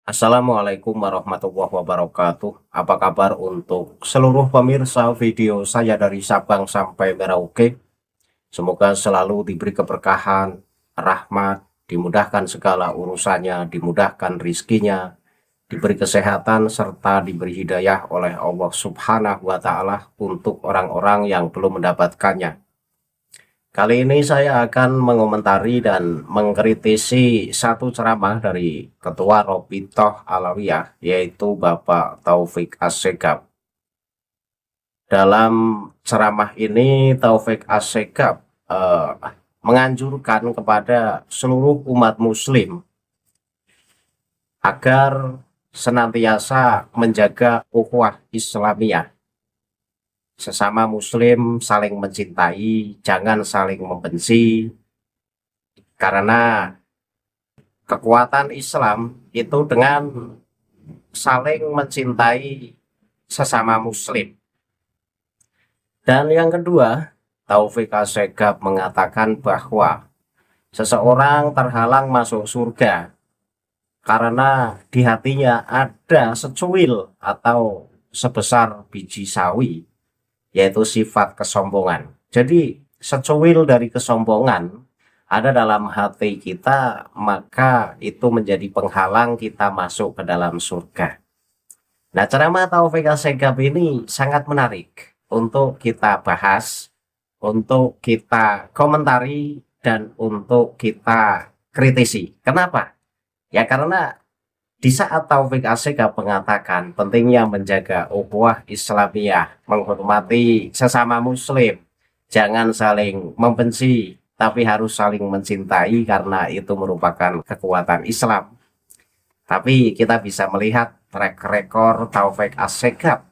Assalamualaikum warahmatullahi wabarakatuh. Apa kabar untuk seluruh pemirsa video saya dari Sabang sampai Merauke? Semoga selalu diberi keberkahan, rahmat, dimudahkan segala urusannya, dimudahkan rizkinya, diberi kesehatan, serta diberi hidayah oleh Allah Subhanahu wa Ta'ala untuk orang-orang yang belum mendapatkannya. Kali ini saya akan mengomentari dan mengkritisi satu ceramah dari Ketua Robitoh Alawiyah, yaitu Bapak Taufik Assegaf. Dalam ceramah ini, Taufik Assegaf menganjurkan kepada seluruh umat muslim agar senantiasa menjaga ukhuwah Islamiyah. Sesama muslim saling mencintai, jangan saling membenci, karena kekuatan Islam itu dengan saling mencintai sesama muslim. Dan yang kedua, Taufik Assegaf mengatakan bahwa seseorang terhalang masuk surga karena di hatinya ada secuil atau sebesar biji sawi, yaitu sifat kesombongan. Jadi secuil dari kesombongan ada dalam hati kita, maka itu menjadi penghalang kita masuk ke dalam surga. Nah, ceramah Taufik Assegaf ini sangat menarik untuk kita bahas, untuk kita komentari, dan untuk kita kritisi. Kenapa? Ya karena di saat Taufik Assegaf mengatakan pentingnya menjaga ukhuwah Islamiyah, menghormati sesama muslim, jangan saling membenci, tapi harus saling mencintai karena itu merupakan kekuatan Islam. Tapi kita bisa melihat track record Taufik Assegaf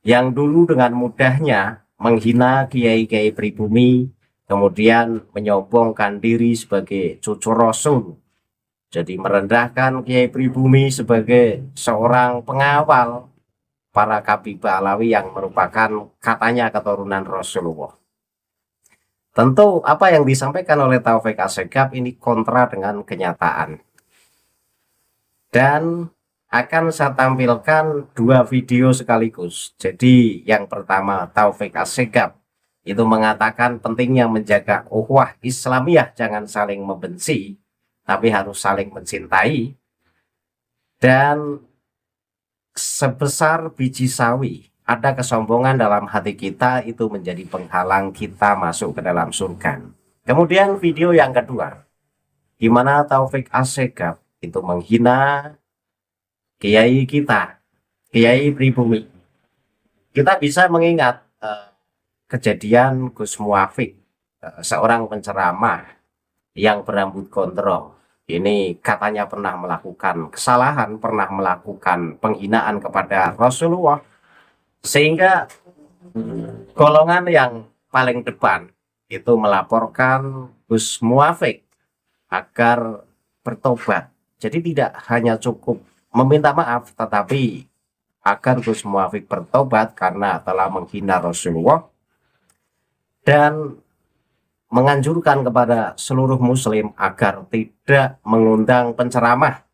yang dulu dengan mudahnya menghina kiai-kiai pribumi, kemudian menyombongkan diri sebagai cucu Rasul. Jadi merendahkan kiai pribumi sebagai seorang pengawal para Kabibah Alawi yang merupakan katanya keturunan Rasulullah. Tentu apa yang disampaikan oleh Taufik Assegaf ini kontra dengan kenyataan. Dan akan saya tampilkan dua video sekaligus. Jadi yang pertama, Taufik Assegaf itu mengatakan pentingnya menjaga ukhuwah Islamiyah, jangan saling membenci, tapi harus saling mencintai. Dan sebesar biji sawi, ada kesombongan dalam hati kita, itu menjadi penghalang kita masuk ke dalam surga. Kemudian video yang kedua, di mana Taufik Assegaf itu menghina kiai kita, kiai pribumi. Kita bisa mengingat kejadian Gus Muafik, seorang penceramah yang berambut gondrong. Ini katanya pernah melakukan kesalahan, pernah melakukan penghinaan kepada Rasulullah, sehingga golongan yang paling depan itu melaporkan Gus Muafik agar bertobat. Jadi tidak hanya cukup meminta maaf, tetapi agar Gus Muafik bertobat karena telah menghina Rasulullah, dan menganjurkan kepada seluruh muslim agar tidak mengundang penceramah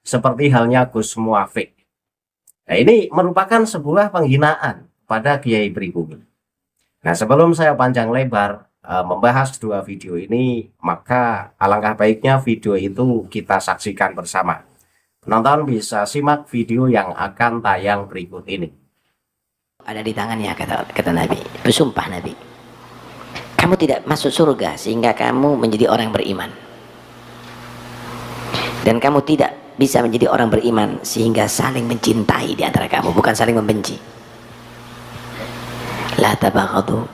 seperti halnya Gus Muafik. Nah, ini merupakan sebuah penghinaan pada kiai pribumi. Nah, sebelum saya panjang lebar membahas dua video ini, maka alangkah baiknya video itu kita saksikan bersama. Penonton bisa simak video yang akan tayang berikut ini. Ada di tangannya, kata Nabi, bersumpah Nabi, kamu tidak masuk surga sehingga kamu menjadi orang beriman, dan kamu tidak bisa menjadi orang beriman sehingga saling mencintai di antara kamu, bukan saling membenci. La tabaghadu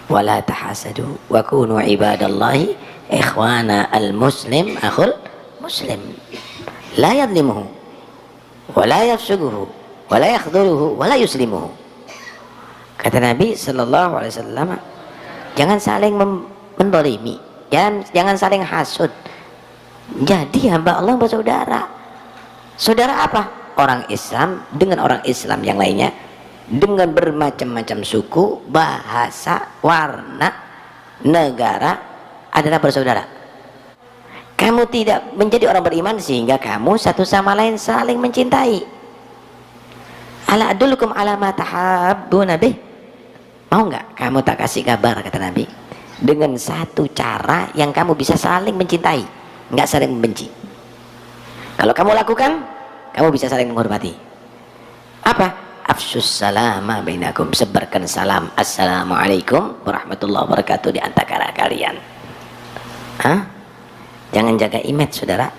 wa la tahasadu wa kunu ibadallahi ikhwana, al muslim akhul muslim, la yadlimuhu wa la yafsuduhu wa la yakhdhuluhu wa la yuslimuhu. Kata Nabi sallallahu alaihi wasallam, jangan saling mendolimi, jangan saling hasud. Jadi hamba Allah bersaudara. Saudara apa? Orang Islam dengan orang Islam yang lainnya, dengan bermacam-macam suku, bahasa, warna, negara, adalah bersaudara. Kamu tidak menjadi orang beriman sehingga kamu satu sama lain saling mencintai. Ala adullukum ala ma tahabbuna bih. Mau nggak kamu tak kasih kabar, kata Nabi, dengan satu cara yang kamu bisa saling mencintai, nggak saling membenci. Kalau kamu lakukan, kamu bisa saling menghormati. Apa? Afsus salama bainakum, sebarkan salam, assalamualaikum warahmatullahi wabarakatuh di antara kalian. Hah? Jangan jaga image, saudara.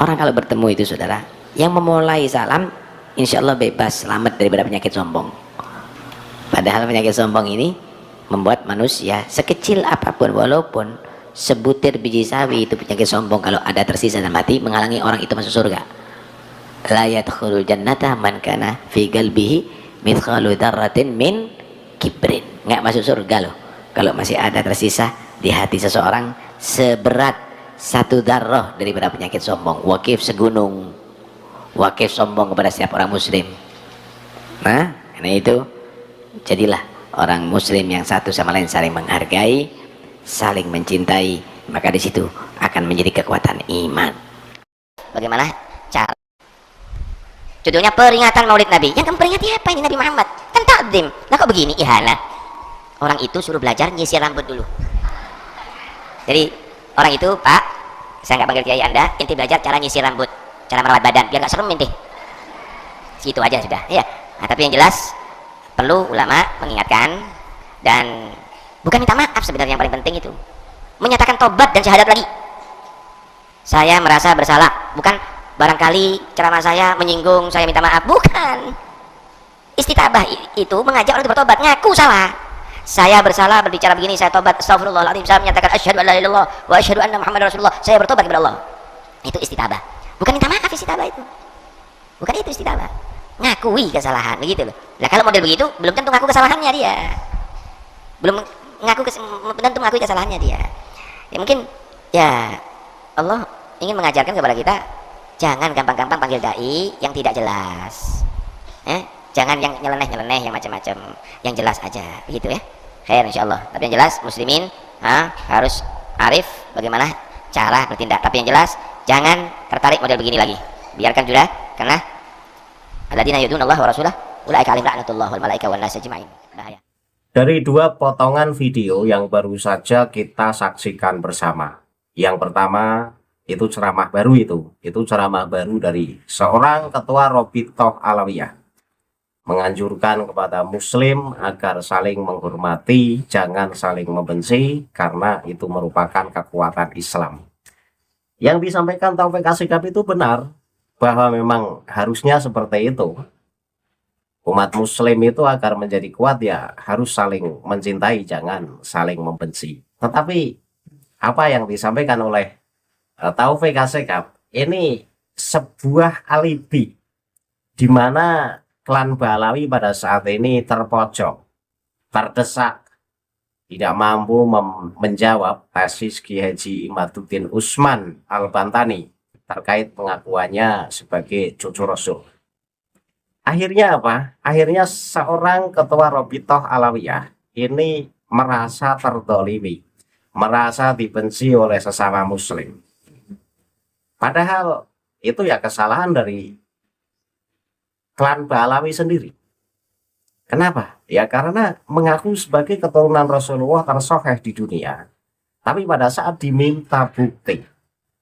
Orang kalau bertemu itu, saudara, yang memulai salam insya Allah bebas, selamat daripada penyakit sombong. Padahal penyakit sombong ini membuat manusia sekecil apapun, walaupun sebutir biji sawi itu penyakit sombong, kalau ada tersisa dan mati, menghalangi orang itu masuk surga. La yadkhulul jannata man kana fi qalbihi mithqalu dzarratin min kibrin. Nggak masuk surga loh kalau masih ada tersisa di hati seseorang seberat satu darah daripada penyakit sombong. Wakif segunung, wakif sombong kepada setiap orang muslim. Nah, karena itu jadilah orang muslim yang satu sama lain saling menghargai, saling mencintai, maka di situ akan menjadi kekuatan iman. Bagaimana cara? Judulnya peringatan Maulid Nabi. Yang kamu peringati apa ini Nabi Muhammad? Kan takdim. Nah kok begini? Ihanah. Orang itu suruh belajar nyisir rambut dulu. Jadi orang itu, Pak, saya nggak panggil kiai Anda, inti belajar cara nyisir rambut, cara merawat badan, biar nggak serem inti. Situ aja sudah. Ya. Nah, tapi yang jelas perlu ulama mengingatkan, dan bukan minta maaf sebenarnya, yang paling penting itu menyatakan tobat dan syahadat lagi. Saya merasa bersalah, bukan barangkali ceramah saya menyinggung, saya minta maaf, bukan. Istitabah itu mengajak orang itu bertobat, ngaku salah. Saya bersalah berbicara begini, saya tobat, astagfirullahaladzim, saya menyatakan asyhadu an la ilaha illallah wa asyhadu anna muhammadar rasulullah, saya bertobat kepada Allah. Itu istitabah, bukan minta maaf. Istitabah itu bukan itu istitabah, ngakui kesalahan, begitu loh. Nah kalau model begitu belum tentu ngaku kesalahannya dia, belum tentu ngakui kesalahannya dia. Ya mungkin ya Allah ingin mengajarkan kepada kita, jangan gampang-gampang panggil dai yang tidak jelas, jangan yang nyeleneh yang macam-macam, yang jelas aja, begitu ya. Khair insyaallah. Tapi yang jelas muslimin harus arif bagaimana cara bertindak. Tapi yang jelas jangan tertarik model begini lagi, biarkan sudah, karena alladzina yu'minuna Allah wa rasulahu ulaika alaihim la'natullah wal malaikatu wan nas ajma'in. Dari dua potongan video yang baru saja kita saksikan bersama, yang pertama itu ceramah baru, itu ceramah baru dari seorang ketua Robitoh Alawiyah, menganjurkan kepada muslim agar saling menghormati, jangan saling membenci, karena itu merupakan kekuatan Islam. Yang disampaikan Taufik Asegaf itu benar, bahwa memang harusnya seperti itu. Umat muslim itu agar menjadi kuat ya harus saling mencintai, jangan saling membenci. Tetapi apa yang disampaikan oleh Taufik Asegaf ini sebuah alibi di mana klan Ba'alawi pada saat ini terpojok, terdesak, tidak mampu menjawab tesis Ki Haji Imaduddin Usman Al-Bantani terkait pengakuannya sebagai cucu Rasul. Akhirnya apa? Akhirnya seorang ketua Robitoh Alawiyah ini merasa terdolimi, merasa dibenci oleh sesama muslim. Padahal itu ya kesalahan dari klan Ba'alawi sendiri. Kenapa? Ya karena mengaku sebagai keturunan Rasulullah tersoheh di dunia, tapi pada saat diminta bukti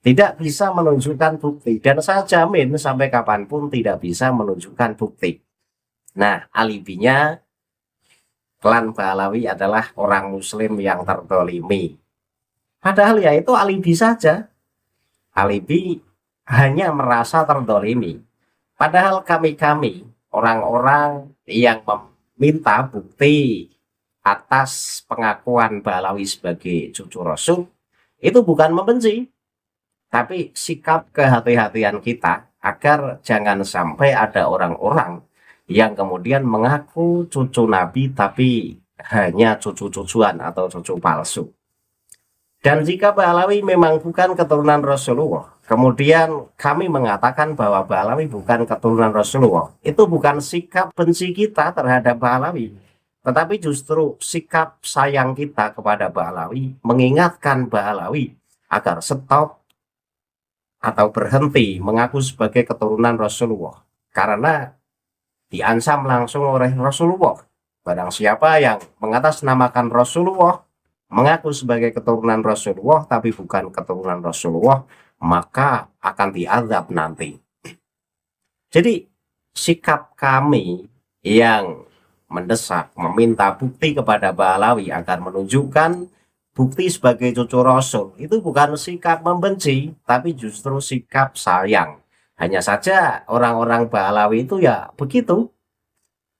tidak bisa menunjukkan bukti, dan saya jamin sampai kapanpun tidak bisa menunjukkan bukti. Nah, alibinya klan Ba'alawi adalah orang muslim yang terdolimi. Padahal ya itu alibi saja. Alibi hanya merasa terdolimi. Padahal kami orang-orang yang meminta bukti atas pengakuan Ba'alawi sebagai cucu Rasul itu bukan membenci, tapi sikap kehati-hatian kita agar jangan sampai ada orang-orang yang kemudian mengaku cucu Nabi tapi hanya cucu-cucuan atau cucu palsu. Dan jika Ba'alawi memang bukan keturunan Rasulullah, kemudian kami mengatakan bahwa Ba'alawi bukan keturunan Rasulullah, itu bukan sikap benci kita terhadap Ba'alawi, tetapi justru sikap sayang kita kepada Ba'alawi, mengingatkan Ba'alawi agar stop atau berhenti mengaku sebagai keturunan Rasulullah, karena diancam langsung oleh Rasulullah. Barang siapa yang mengatasnamakan Rasulullah, mengaku sebagai keturunan Rasulullah tapi bukan keturunan Rasulullah, maka akan diazab nanti. Jadi sikap kami yang mendesak, meminta bukti kepada Ba'alawi agar menunjukkan bukti sebagai cucu Rasul, itu bukan sikap membenci, tapi justru sikap sayang. Hanya saja orang-orang Ba'alawi itu ya begitu.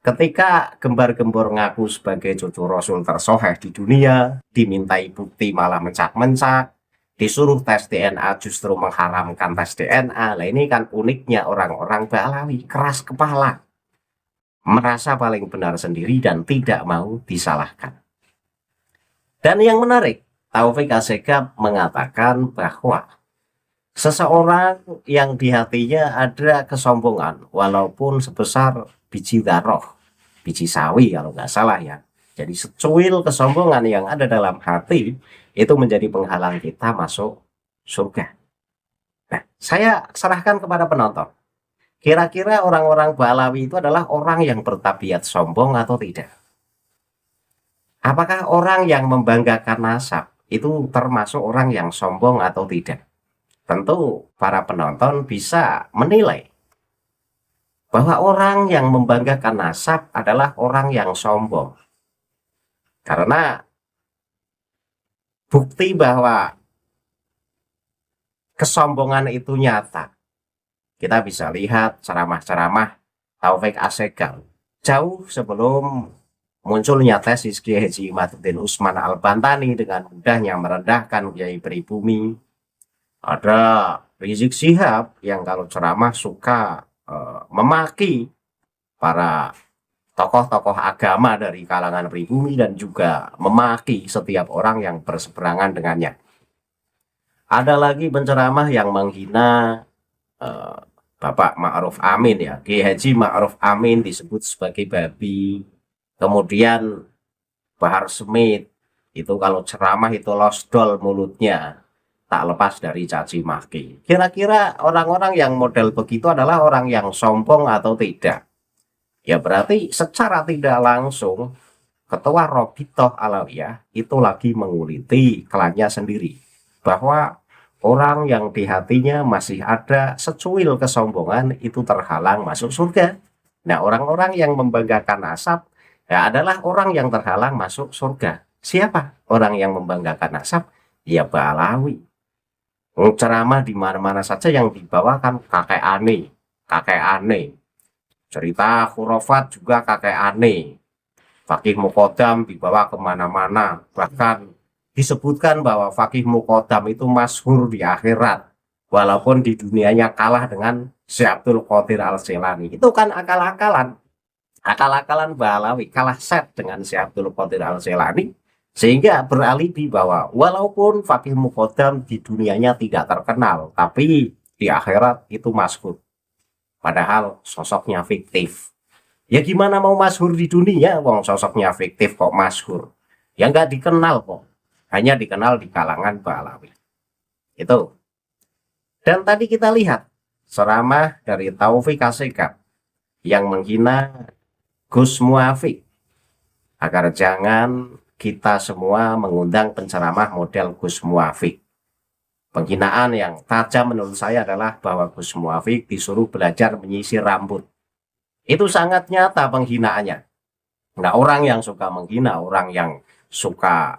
Ketika gembar-gembor ngaku sebagai cucu Rasul tersoheh di dunia, dimintai bukti malah mencak-mencak, disuruh tes DNA justru mengharamkan tes DNA. Nah, ini kan uniknya orang-orang Ba'alawi, keras kepala, merasa paling benar sendiri dan tidak mau disalahkan. Dan yang menarik, Taufik Assegaf mengatakan bahwa seseorang yang di hatinya ada kesombongan, walaupun sebesar biji daroh, biji sawi kalau nggak salah ya. Jadi secuil kesombongan yang ada dalam hati itu menjadi penghalang kita masuk surga. Nah, saya serahkan kepada penonton. Kira-kira orang-orang Ba'alawi itu adalah orang yang bertabiat sombong atau tidak? Apakah orang yang membanggakan nasab itu termasuk orang yang sombong atau tidak? Tentu para penonton bisa menilai bahwa orang yang membanggakan nasab adalah orang yang sombong. Karena bukti bahwa kesombongan itu nyata, kita bisa lihat ceramah-ceramah Taufik Assegaf jauh sebelum munculnya tesis Kiai Haji Imaduddin Usman Al-Bantani dengan mudahnya merendahkan Kiai Pribumi. Ada Rizik Syihab yang kalau ceramah suka memaki para tokoh-tokoh agama dari kalangan pribumi dan juga memaki setiap orang yang berseberangan dengannya. Ada lagi penceramah yang menghina Bapak Ma'ruf Amin ya, Kiai Haji Ma'ruf Amin disebut sebagai babi. Kemudian Bahar Smith itu kalau ceramah itu losdol mulutnya, tak lepas dari caci maki. Kira-kira orang-orang yang model begitu adalah orang yang sombong atau tidak? Ya berarti secara tidak langsung Ketua Robitoh Alawiyah itu lagi menguliti klannya sendiri, bahwa orang yang di hatinya masih ada secuil kesombongan itu terhalang masuk surga. Nah, orang-orang yang membanggakan nasab ya adalah orang yang terhalang masuk surga. Siapa orang yang membanggakan nasab? Ya Ba'alawi. Ceramah di mana-mana saja yang dibawakan kakek aneh, cerita khurafat juga kakek aneh, Fakih Muqaddam dibawa kemana-mana, bahkan disebutkan bahwa Fakih Muqaddam itu masyhur di akhirat, walaupun di dunianya kalah dengan Syekh Abdul Qadir Al-Jilani. Itu kan akal-akalan Ba'alawi, kalah set dengan Syekh Abdul Qadir Al-Jilani, sehingga beralibi bahwa walaupun Fakih Muqaddam di dunianya tidak terkenal, tapi di akhirat itu masyhur. Padahal sosoknya fiktif. Ya gimana mau masyhur di dunia, wong sosoknya fiktif kok masyhur? Ya nggak dikenal kok. Hanya dikenal di kalangan Ba'alawi. Itu. Dan tadi kita lihat ceramah dari Taufik Assegaf yang menghina Gus Muafik, agar jangan kita semua mengundang penceramah model Gus Muafik. Penghinaan yang tajam menurut saya adalah bahwa Gus Muafik disuruh belajar menyisir rambut. Itu sangat nyata penghinaannya. Nah, orang yang suka menghina, orang yang suka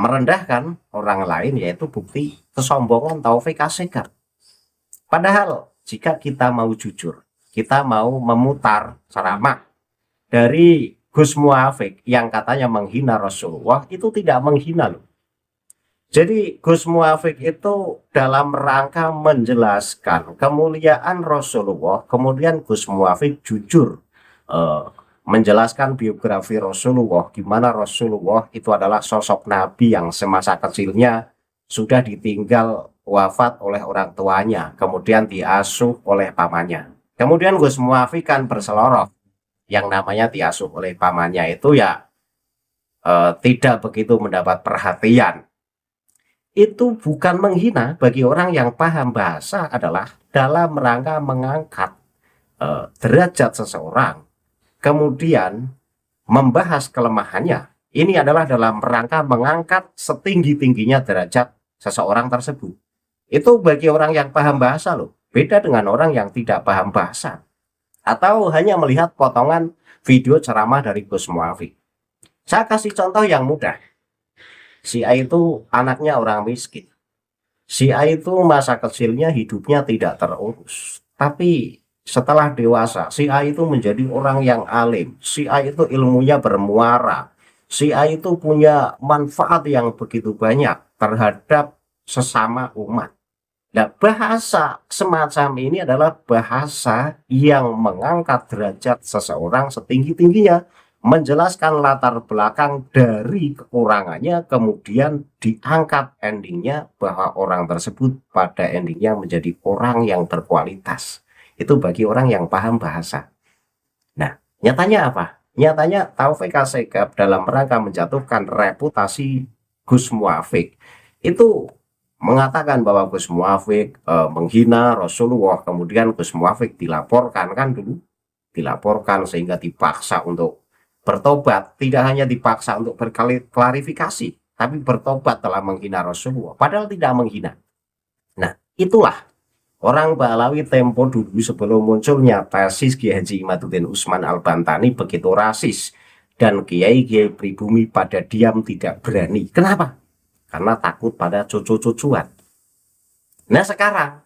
merendahkan orang lain, yaitu bukti kesombongan Taufik Assegaf. Padahal jika kita mau jujur, kita mau memutar ceramah dari Gus Muafik yang katanya menghina Rasulullah, itu tidak menghina loh. Jadi Gus Muafik itu dalam rangka menjelaskan kemuliaan Rasulullah, kemudian Gus Muafik jujur menjelaskan biografi Rasulullah, di mana Rasulullah itu adalah sosok Nabi yang semasa kecilnya sudah ditinggal wafat oleh orang tuanya, kemudian diasuh oleh pamannya. Kemudian Gus Muafik kan berseloroh, yang namanya diasuh oleh pamannya itu ya tidak begitu mendapat perhatian. itu bukan menghina bagi orang yang paham bahasa, adalah dalam rangka mengangkat derajat seseorang, kemudian membahas kelemahannya. Ini adalah dalam rangka mengangkat setinggi-tingginya derajat seseorang tersebut. Itu bagi orang yang paham bahasa loh. Beda dengan orang yang tidak paham bahasa. Atau hanya melihat potongan video ceramah dari Gus Muafik. Saya kasih contoh yang mudah. Si A itu anaknya orang miskin. Si A itu masa kecilnya hidupnya tidak terurus. Tapi setelah dewasa, si A itu menjadi orang yang alim. Si A itu ilmunya bermuara. Si A itu punya manfaat yang begitu banyak terhadap sesama umat. Nah, bahasa semacam ini adalah bahasa yang mengangkat derajat seseorang setinggi-tingginya, menjelaskan latar belakang dari kekurangannya, kemudian diangkat endingnya bahwa orang tersebut pada endingnya menjadi orang yang berkualitas. Itu bagi orang yang paham bahasa. Nah, nyatanya apa? Nyatanya Taufik Assegaf dalam rangka menjatuhkan reputasi Gus Muafik itu mengatakan bahwa Gus Muafik menghina Rasulullah, kemudian Gus Muafik dilaporkan, kan dulu dilaporkan sehingga dipaksa untuk bertobat, tidak hanya dipaksa untuk berklarifikasi, tapi bertobat telah menghina Rasulullah, padahal tidak menghina. Nah, itulah orang Pahlawi tempo dulu sebelum munculnya tesis Kiai Haji Imaduddin Usman Al-Bantani begitu rasis, dan kiai-kiai pribumi pada diam tidak berani. Kenapa? Karena takut pada cucu-cucuan. Nah, sekarang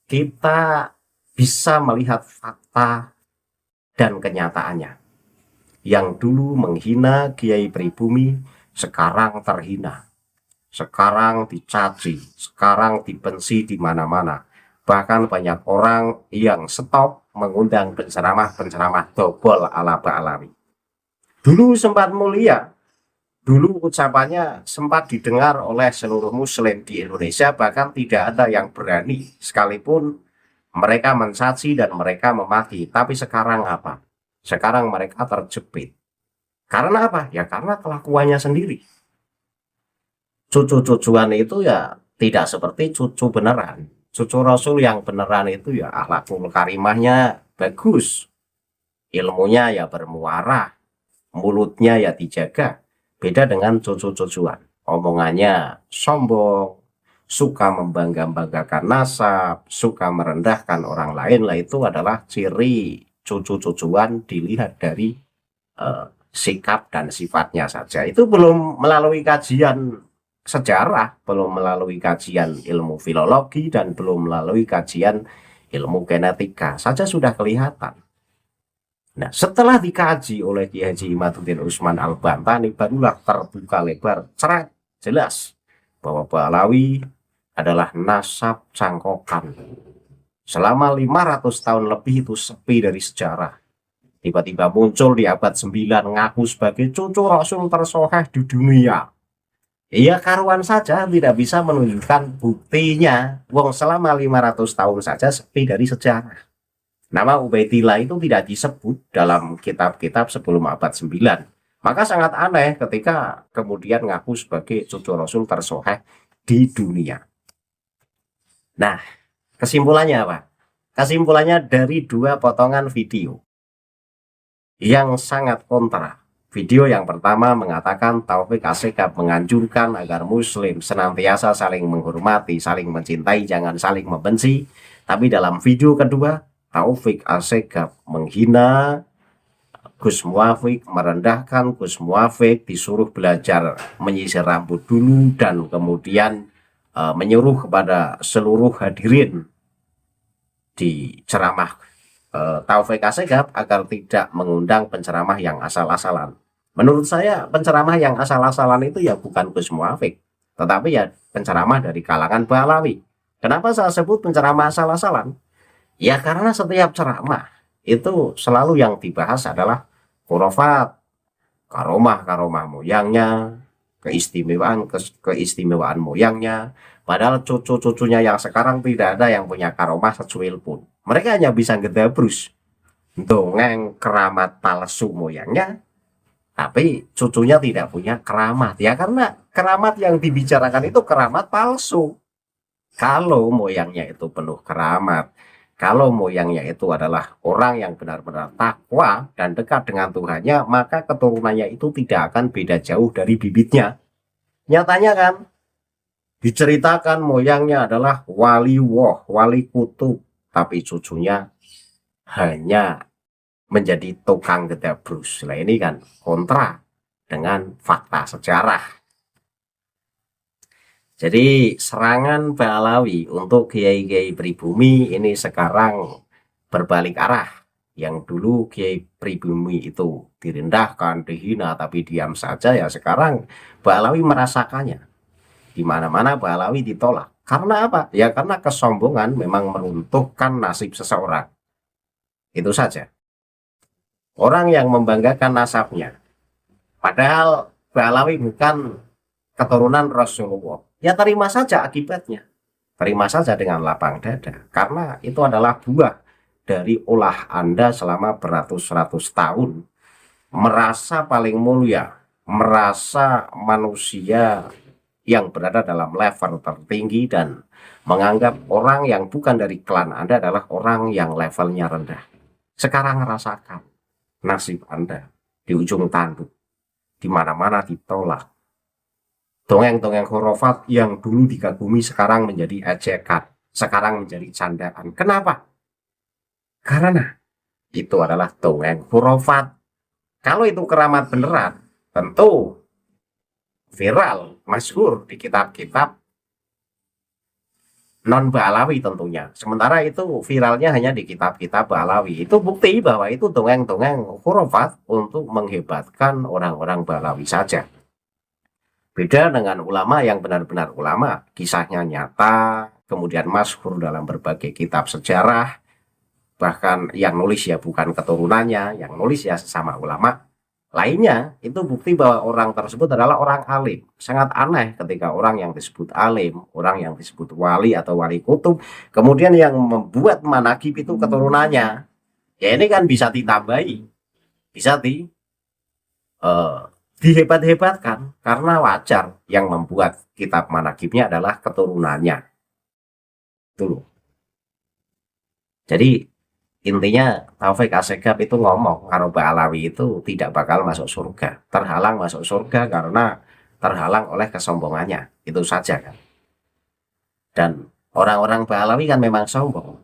kita bisa melihat fakta dan kenyataannya. Yang dulu menghina kiai pribumi, sekarang terhina. Sekarang dicaci, sekarang dibenci di mana-mana. Bahkan banyak orang yang stop mengundang penceramah-penceramah dobol ala Ba'alawi. Dulu sempat mulia. Dulu ucapannya sempat didengar oleh seluruh muslim di Indonesia, bahkan tidak ada yang berani sekalipun mereka mencaci dan mereka memaki. Tapi sekarang apa? Sekarang mereka terjepit. Karena apa? Ya karena kelakuannya sendiri. Cucu-cucuan itu ya tidak seperti cucu beneran. Cucu Rasul yang beneran itu ya akhlakul karimahnya bagus. Ilmunya ya bermuara. Mulutnya ya dijaga. Beda dengan cucu-cucuan, omongannya sombong, suka membangga-banggakan nasab, suka merendahkan orang lain. Lah itu adalah ciri cucu-cucuan dilihat dari sikap dan sifatnya saja. Itu belum melalui kajian sejarah, belum melalui kajian ilmu filologi, dan belum melalui kajian ilmu genetika saja sudah kelihatan. Nah, setelah dikaji oleh Kiai Haji Imaduddin Usman Al-Bantani, barulah terbuka lebar, cerat, jelas bahwa Pahlawi adalah nasab cangkokan. Selama 500 tahun lebih itu sepi dari sejarah. Tiba-tiba muncul di abad 9 ngaku sebagai cucu Rasul tersoheh di dunia. Iya, karuan saja tidak bisa menunjukkan buktinya. Wong selama 500 tahun saja sepi dari sejarah. Nama Ubaidillah itu tidak disebut dalam kitab-kitab sebelum abad 9. Maka sangat aneh ketika kemudian ngaku sebagai cucu Rasul tersoheh di dunia. Nah, kesimpulannya apa? Kesimpulannya dari dua potongan video yang sangat kontra. Video yang pertama mengatakan Taufik Assegaf menganjurkan agar muslim senantiasa saling menghormati, saling mencintai, jangan saling membenci. Tapi dalam video kedua, Taufik Assegaf menghina Gus Muafik, merendahkan Gus Muafik, disuruh belajar menyisir rambut dulu, dan kemudian menyuruh kepada seluruh hadirin di ceramah Taufik Assegaf agar tidak mengundang penceramah yang asal-asalan. Menurut saya penceramah yang asal-asalan itu ya bukan Gus Muafik, tetapi ya penceramah dari kalangan Pahlawi. Kenapa saya sebut penceramah asal-asalan? Ya karena setiap ceramah itu selalu yang dibahas adalah khurafat, karomah moyangnya, keistimewaan moyangnya. Padahal cucu-cucunya yang sekarang tidak ada yang punya karomah secuil pun. Mereka hanya bisa ngedabrus dongeng keramat palsu moyangnya, tapi cucunya tidak punya keramat. Ya karena keramat yang dibicarakan itu keramat palsu. Kalau moyangnya itu penuh keramat, kalau moyangnya itu adalah orang yang benar-benar takwa dan dekat dengan Tuhannya, maka keturunannya itu tidak akan beda jauh dari bibitnya. Nyatanya kan, diceritakan moyangnya adalah wali woh, wali kutub, tapi cucunya hanya menjadi tukang gedabrus. Nah ini kan kontra dengan fakta sejarah. Jadi serangan Pahlawi untuk kiai-kiai pribumi ini sekarang berbalik arah. Yang dulu kiai pribumi itu direndahkan, dihina, tapi diam saja, ya sekarang Pahlawi merasakannya. Di mana-mana Pahlawi ditolak. Karena apa? Ya karena kesombongan memang meruntuhkan nasib seseorang. Itu saja. Orang yang membanggakan nasabnya. Padahal Pahlawi bukan keturunan Rasulullah. Ya terima saja akibatnya. Terima saja dengan lapang dada. Karena itu adalah buah dari ulah Anda selama beratus-ratus tahun. Merasa paling mulia. Merasa manusia yang berada dalam level tertinggi dan menganggap orang yang bukan dari klan Anda adalah orang yang levelnya rendah. Sekarang rasakan nasib Anda di ujung tanduk. Di mana-mana ditolak. Dongeng-dongeng khurafat yang dulu dikagumi sekarang menjadi ejekan, sekarang menjadi candaan. Kenapa? Karena itu adalah dongeng khurafat. Kalau itu keramat beneran, tentu viral, masyhur di kitab-kitab non Pahlawi tentunya. Sementara itu viralnya hanya di kitab-kitab Pahlawi. Itu bukti bahwa itu dongeng-dongeng khurafat untuk menghebatkan orang-orang Pahlawi saja. Beda dengan ulama yang benar-benar ulama, kisahnya nyata, kemudian masyhur dalam berbagai kitab sejarah, bahkan yang nulis ya bukan keturunannya, yang nulis ya sesama ulama lainnya. Itu bukti bahwa orang tersebut adalah orang alim. Sangat aneh ketika orang yang disebut alim, orang yang disebut wali atau wali kutub, kemudian yang membuat manakib itu keturunannya. Ya ini kan bisa ditambahi, bisa dihebat-hebatkan, karena wajar yang membuat kitab manakibnya adalah keturunannya. Itu. Jadi intinya Taufik Assegaf itu ngomong kalau Pahlawi itu tidak bakal masuk surga, terhalang masuk surga karena terhalang oleh kesombongannya. Itu saja kan. Dan orang-orang Pahlawi kan memang sombong.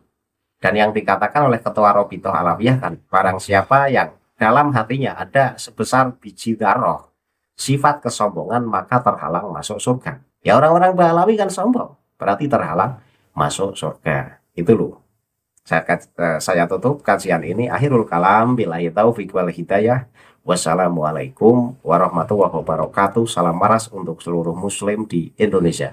Dan yang dikatakan oleh Ketua Robitoh Alawiyah kan, barang siapa yang dalam hatinya ada sebesar biji darah sifat kesombongan, maka terhalang masuk surga. Ya orang-orang Pahlawi kan sombong, berarti terhalang masuk surga. Itu loh. Saya tutup kajian ini. Akhirul kalam, billahi taufiq wal hidayah. Wassalamualaikum warahmatullahi wabarakatuh. Salam maras untuk seluruh muslim di Indonesia.